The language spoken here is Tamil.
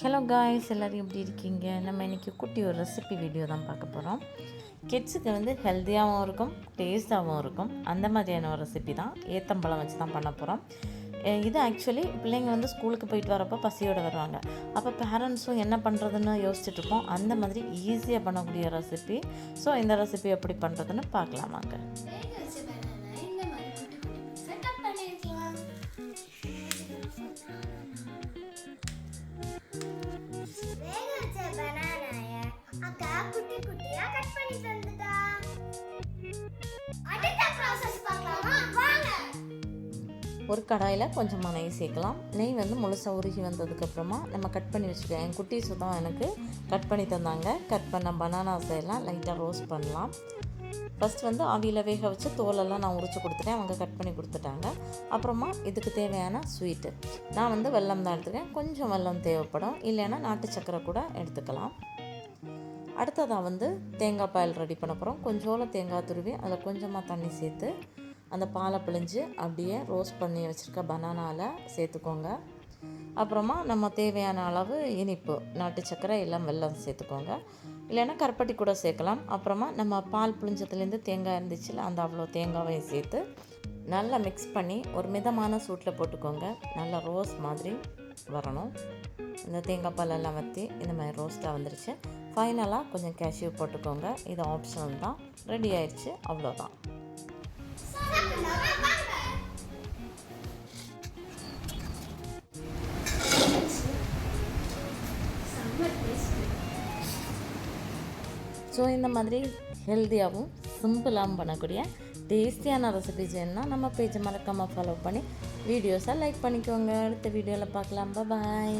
ஹலோ காய்ஸ், எல்லோரும் எப்படி இருக்கீங்க? நம்ம இன்றைக்கி குட்டி ஒரு ரெசிபி வீடியோ தான் பார்க்க போகிறோம். கிட்ஸுக்கு வந்து ஹெல்த்தியாகவும் இருக்கும், டேஸ்ட்டாகவும் இருக்கும். அந்த மாதிரியான ஒரு ரெசிபி தான். ஏத்தம்பழம் வச்சு தான் பண்ண போகிறோம். இது ஆக்சுவலி பிள்ளைங்க வந்து ஸ்கூலுக்கு போயிட்டு வரப்போ பசியோடு வருவாங்க. அப்போ பேரண்ட்ஸும் என்ன பண்ணுறதுன்னு யோசிச்சுட்ருப்போம். அந்த மாதிரி ஈஸியாக பண்ணக்கூடிய ரெசிபி. ஸோ இந்த ரெசிபி எப்படி பண்ணுறதுன்னு பார்க்கலாமாங்க. ஒரு கடாயில் கொஞ்சமாக நெய் சேர்க்கலாம். நெய் வந்து முழுசாக உருகி வந்ததுக்கப்புறமா நம்ம கட் பண்ணி வச்சுக்கலாம். என் குட்டீஸ் தான் எனக்கு கட் பண்ணி தந்தாங்க. கட் பண்ண பனானாஸ் எல்லாம் லைட்டாக ரோஸ்ட் பண்ணலாம். ஃபஸ்ட் வந்து ஆவியில் வேக வச்சு தோலெல்லாம் நான் உரிச்சு கொடுத்துட்டேன். அவங்க கட் பண்ணி கொடுத்துட்டாங்க. அப்புறமா இதுக்கு தேவையான ஸ்வீட்டு நான் வந்து வெல்லம் தான் எடுத்துக்கிறேன். கொஞ்சம் வெல்லம் தேவைப்படும், இல்லைன்னா நாட்டு சக்கரை கூட எடுத்துக்கலாம். அடுத்ததாக வந்து தேங்காய் பால் ரெடி பண்ண போகிறோம். கொஞ்சோல தேங்காய் துருவி அதில் கொஞ்சமாக தண்ணி சேர்த்து அந்த பாலை பிழிஞ்சு அப்படியே ரோஸ்ட் பண்ணி வச்சுருக்க பனானாவில் சேர்த்துக்கோங்க. அப்புறமா நம்ம தேவையான அளவு இனிப்பு நாட்டு சக்கரை எல்லாம் வெல்லம் சேர்த்துக்கோங்க, இல்லைன்னா கருப்பட்டி கூட சேர்க்கலாம். அப்புறமா நம்ம பால் புளிஞ்சத்துலேருந்து தேங்காய் இருந்துச்சுல, அந்த அவ்வளோ தேங்காவையும் சேர்த்து நல்லா மிக்ஸ் பண்ணி ஒரு மிதமான சூட்டில் போட்டுக்கோங்க. நல்லா ரோஸ் மாதிரி வரணும். இந்த தேங்காய் பாலெல்லாம் வற்றி இந்த மாதிரி ரோஸ்ட்டாக வந்துருச்சு. ஃபைனலாக கொஞ்சம் கேஷ்யூ போட்டுக்கோங்க. இது ஆப்ஷனல் தான். ரெடி ஆயிடுச்சு, அவ்வளோதான். ஸோ இந்த மாதிரி ஹெல்த்தியாகவும் சிம்பிளாகவும் பண்ணக்கூடிய டேஸ்டியான ரெசிபிஸ் வேணுன்னா நம்ம பேஜை மறக்காமல் ஃபாலோ பண்ணி வீடியோஸை லைக் பண்ணிக்கோங்க. அடுத்த வீடியோவில் பார்க்கலாம். பாய்.